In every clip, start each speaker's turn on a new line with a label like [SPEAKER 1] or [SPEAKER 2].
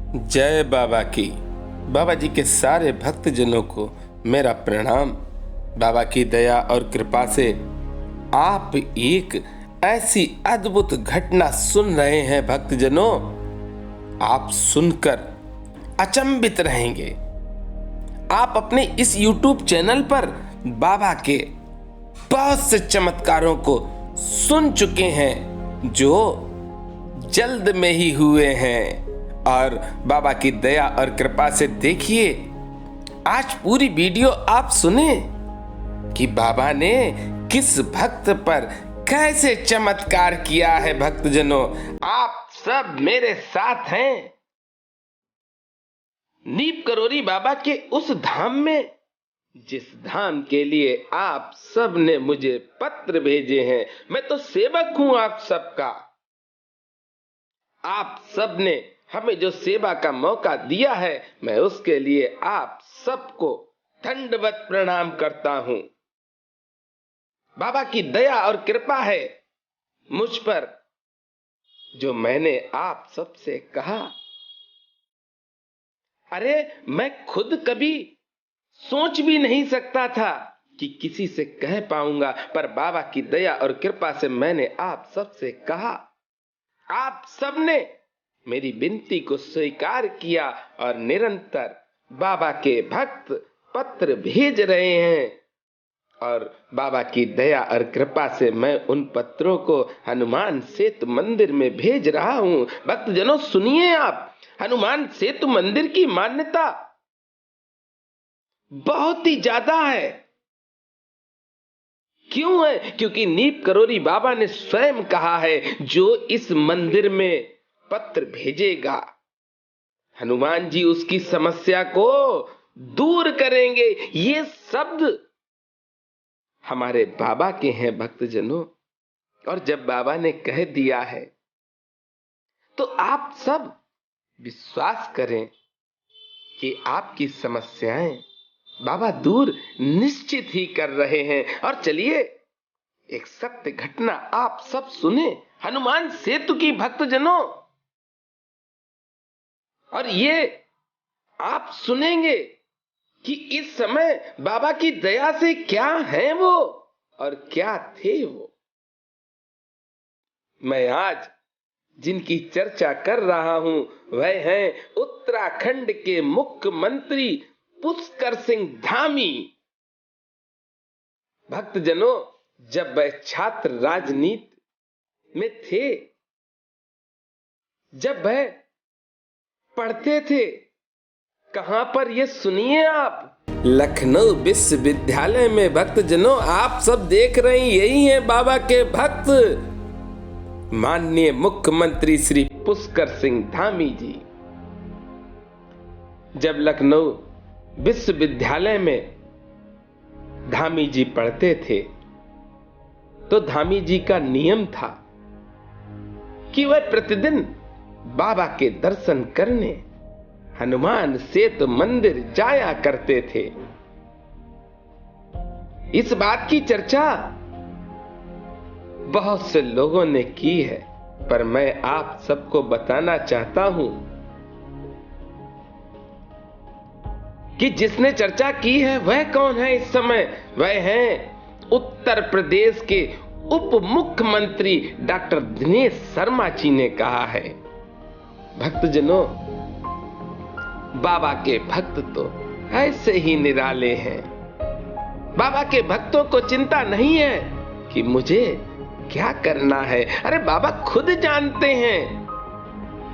[SPEAKER 1] जय बाबा की। बाबा जी के सारे भक्तजनों को मेरा प्रणाम। बाबा की दया और कृपा से आप एक ऐसी अद्भुत घटना सुन रहे हैं भक्तजनों, आप सुनकर अचंभित रहेंगे। आप अपने इस YouTube चैनल पर बाबा के बहुत से चमत्कारों को सुन चुके हैं जो जल्द में ही हुए हैं, और बाबा की दया और कृपा से देखिए आज पूरी वीडियो आप सुने कि बाबा ने किस भक्त पर कैसे चमत्कार किया है। भक्तजनों, आप सब मेरे साथ हैं नीप करोरी बाबा के उस धाम में, जिस धाम के लिए आप सब ने मुझे पत्र भेजे हैं। मैं तो सेवक हूं आप सबका। आप सब ने हमें जो सेवा का मौका दिया है, मैं उसके लिए आप सबको दंडवत प्रणाम करता हूं। बाबा की दया और कृपा है मुझ पर, जो मैंने आप सबसे कहा। अरे मैं खुद कभी सोच भी नहीं सकता था कि किसी से कह पाऊंगा, पर बाबा की दया और कृपा से मैंने आप सबसे कहा। आप सबने मेरी विनती को स्वीकार किया और निरंतर बाबा के भक्त पत्र भेज रहे हैं, और बाबा की दया और कृपा से मैं उन पत्रों को हनुमान सेतु मंदिर में भेज रहा हूं। भक्तजनों सुनिए, आप हनुमान सेतु मंदिर की मान्यता बहुत ही ज्यादा है। क्यों है? क्योंकि नीप करोरी बाबा ने स्वयं कहा है, जो इस मंदिर में पत्र भेजेगा हनुमान जी उसकी समस्या को दूर करेंगे। ये शब्द हमारे बाबा के हैं भक्तजनों, और जब बाबा ने कह दिया है तो आप सब विश्वास करें कि आपकी समस्याएं बाबा दूर निश्चित ही कर रहे हैं। और चलिए एक सत्य घटना आप सब सुने हनुमान सेतु की भक्तजनों, और ये आप सुनेंगे कि इस समय बाबा की दया से क्या है वो और क्या थे वो। मैं आज जिनकी चर्चा कर रहा हूं वह हैं उत्तराखंड के मुख्यमंत्री पुष्कर सिंह धामी। भक्तजनों, जब वह छात्र राजनीति में थे, जब वह पढ़ते थे, कहां पर ये सुनिए आप, लखनऊ विश्वविद्यालय में। भक्तजनों, आप सब देख रहे हैं, यही है बाबा के भक्त माननीय मुख्यमंत्री श्री पुष्कर सिंह धामी जी। जब लखनऊ विश्वविद्यालय में धामी जी पढ़ते थे, तो धामी जी का नियम था कि वह प्रतिदिन बाबा के दर्शन करने हनुमान सेतु मंदिर जाया करते थे। इस बात की चर्चा बहुत से लोगों ने की है, पर मैं आप सबको बताना चाहता हूं कि जिसने चर्चा की है वह कौन है इस समय। वह हैं उत्तर प्रदेश के उप मुख्यमंत्री डॉक्टर दिनेश शर्मा जी ने कहा है। भक्तजनों, बाबा के भक्त तो ऐसे ही निराले हैं। बाबा के भक्तों को चिंता नहीं है कि मुझे क्या करना है। अरे बाबा खुद जानते हैं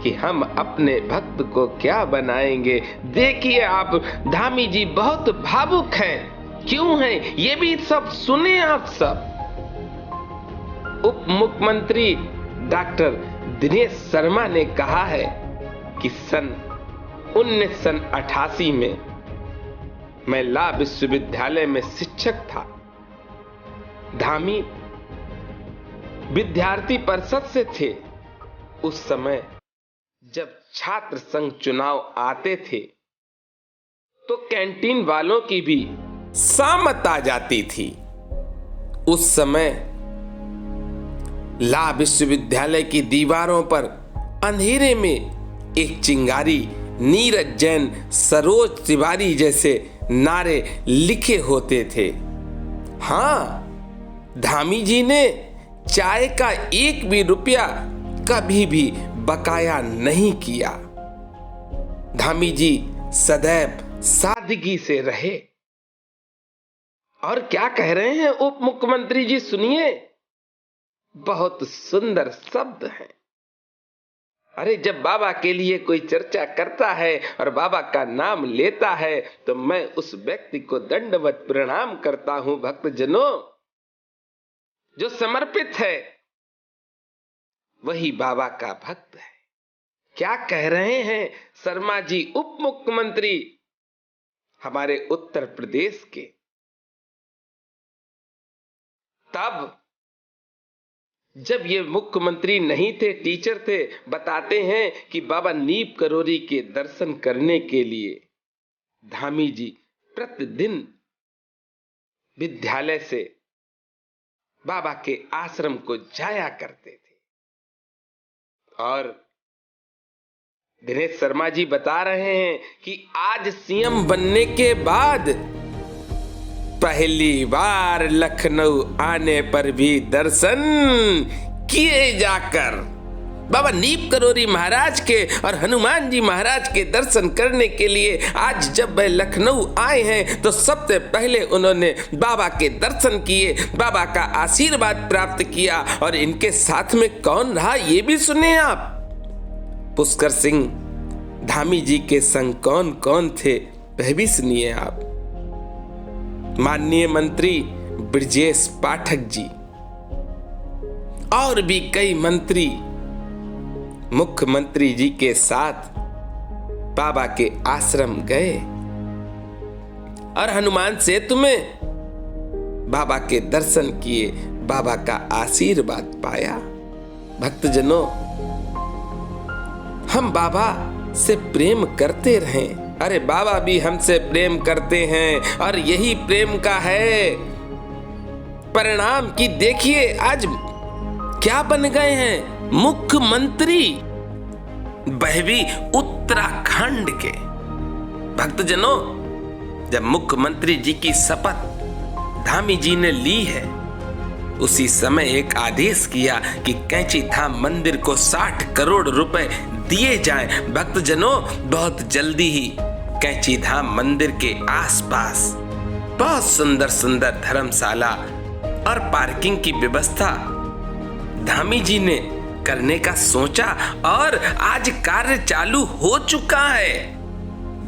[SPEAKER 1] कि हम अपने भक्त को क्या बनाएंगे। देखिए आप, धामी जी बहुत भावुक हैं। क्यों हैं ये भी सब सुने आप सब। उप मुख्यमंत्री डॉक्टर दिनेश शर्मा ने कहा है कि सन 1988 में मैं ला विश्वविद्यालय में शिक्षक था। धामी विद्यार्थी परिषद से थे। उस समय जब छात्र संघ चुनाव आते थे तो कैंटीन वालों की भी सामत आ जाती थी। उस समय ला विश्वविद्यालय की दीवारों पर अंधेरे में एक चिंगारी नीरज जैन, सरोज तिवारी जैसे नारे लिखे होते थे। हाँ, धामी जी ने चाय का एक भी रुपया कभी भी बकाया नहीं किया। धामी जी सदैव सादगी से रहे। और क्या कह रहे हैं उप मुख्यमंत्री जी, सुनिए, बहुत सुंदर शब्द है। अरे जब बाबा के लिए कोई चर्चा करता है और बाबा का नाम लेता है तो मैं उस व्यक्ति को दंडवत प्रणाम करता हूं। भक्तजनों, जो समर्पित है वही बाबा का भक्त है। क्या कह रहे हैं शर्मा जी, उप मुख्यमंत्री हमारे उत्तर प्रदेश के। तब जब ये मुख्यमंत्री नहीं थे, टीचर थे, बताते हैं कि बाबा नीप करोरी के दर्शन करने के लिए धामी जी प्रतिदिन विद्यालय से बाबा के आश्रम को जाया करते थे। और दिनेश शर्मा जी बता रहे हैं कि आज सीएम बनने के बाद पहली बार लखनऊ आने पर भी दर्शन किए जाकर बाबा नीप करोरी महाराज के और हनुमान जी महाराज के दर्शन करने के लिए आज जब वह लखनऊ आए हैं तो सबसे पहले उन्होंने बाबा के दर्शन किए, बाबा का आशीर्वाद प्राप्त किया। और इनके साथ में कौन रहा ये भी सुने आप। पुष्कर सिंह धामी जी के संग कौन कौन थे वह भी सुनिए आप। माननीय मंत्री ब्रजेश पाठक जी और भी कई मंत्री मुख्यमंत्री जी के साथ बाबा के आश्रम गए और हनुमान सेतु में बाबा के दर्शन किए, बाबा का आशीर्वाद पाया। भक्तजनों, हम बाबा से प्रेम करते रहें। अरे बाबा भी हमसे प्रेम करते हैं और यही प्रेम का है परिणाम कि देखिए आज क्या बन गए हैं मुख्यमंत्री, वह भी उत्तराखंड के। भक्तजनों, जब मुख्यमंत्री जी की शपथ धामी जी ने ली है उसी समय एक आदेश किया कि कैंची धाम मंदिर को 60 करोड़ रुपए दिए जाएं। भक्तजनों, बहुत जल्दी ही कैंची धाम मंदिर के आसपास बहुत सुंदर सुंदर धर्मशाला और पार्किंग की व्यवस्था धामी जी ने करने का सोचा और आज कार्य चालू हो चुका है।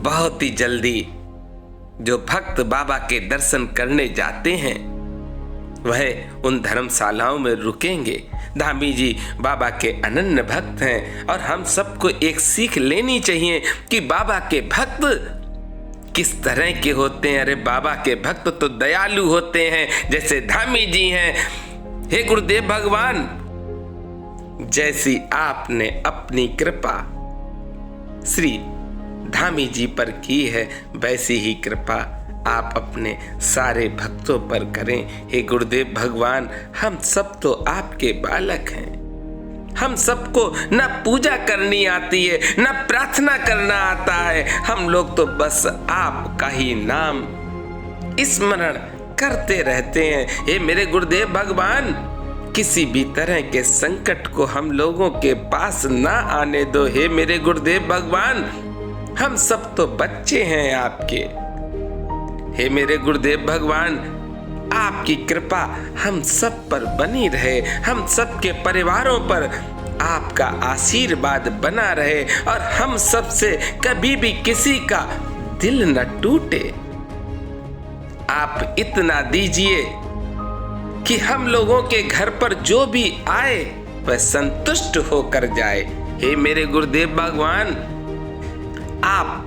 [SPEAKER 1] बहुत ही जल्दी जो भक्त बाबा के दर्शन करने जाते हैं वह उन धर्मशालाओं में रुकेंगे। धामी जी बाबा के अनन्य भक्त हैं और हम सबको एक सीख लेनी चाहिए कि बाबा के भक्त किस तरह के होते हैं। अरे बाबा के भक्त तो दयालु होते हैं जैसे धामी जी हैं। हे गुरुदेव भगवान, जैसी आपने अपनी कृपा श्री धामी जी पर की है वैसी ही कृपा आप अपने सारे भक्तों पर करें। हे गुरुदेव भगवान, हम सब तो आपके बालक हैं। हम सबको न पूजा करनी आती है न प्रार्थना करना आता है। हम लोग तो बस आपका ही नाम स्मरण करते रहते हैं। हे मेरे गुरुदेव भगवान, किसी भी तरह के संकट को हम लोगों के पास ना आने दो। हे मेरे गुरुदेव भगवान, हम सब तो बच्चे हैं आपके। हे मेरे गुरुदेव भगवान, आपकी कृपा हम सब पर बनी रहे, हम सब के परिवारों पर आपका आशीर्वाद बना रहे और हम सब से कभी भी किसी का दिल न टूटे। आप इतना दीजिए कि हम लोगों के घर पर जो भी आए वह संतुष्ट होकर जाए। हे मेरे गुरुदेव भगवान, आप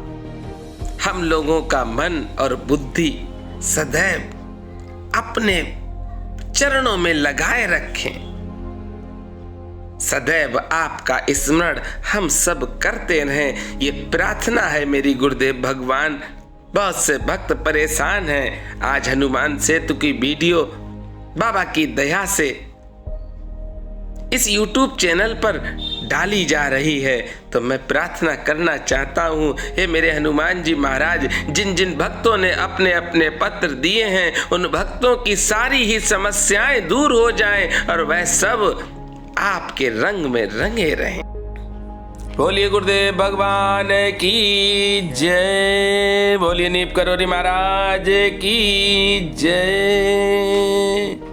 [SPEAKER 1] हम लोगों का मन और बुद्धि सदैव अपने चरणों में लगाए रखें। सदैव आपका स्मरण हम सब करते रहें, ये प्रार्थना है मेरी गुरुदेव भगवान। बहुत से भक्त परेशान हैं। आज हनुमान सेतु की वीडियो बाबा की दया से इस YouTube चैनल पर डाली जा रही है, तो मैं प्रार्थना करना चाहता हूँ, हे मेरे हनुमान जी महाराज, जिन जिन भक्तों ने अपने अपने पत्र दिए हैं, उन भक्तों की सारी ही समस्याएं दूर हो जाएं और वह सब आपके रंग में रंगे रहें। बोलिए गुरुदेव भगवान की जय, बोलिए नीप करोरी महाराज की जय।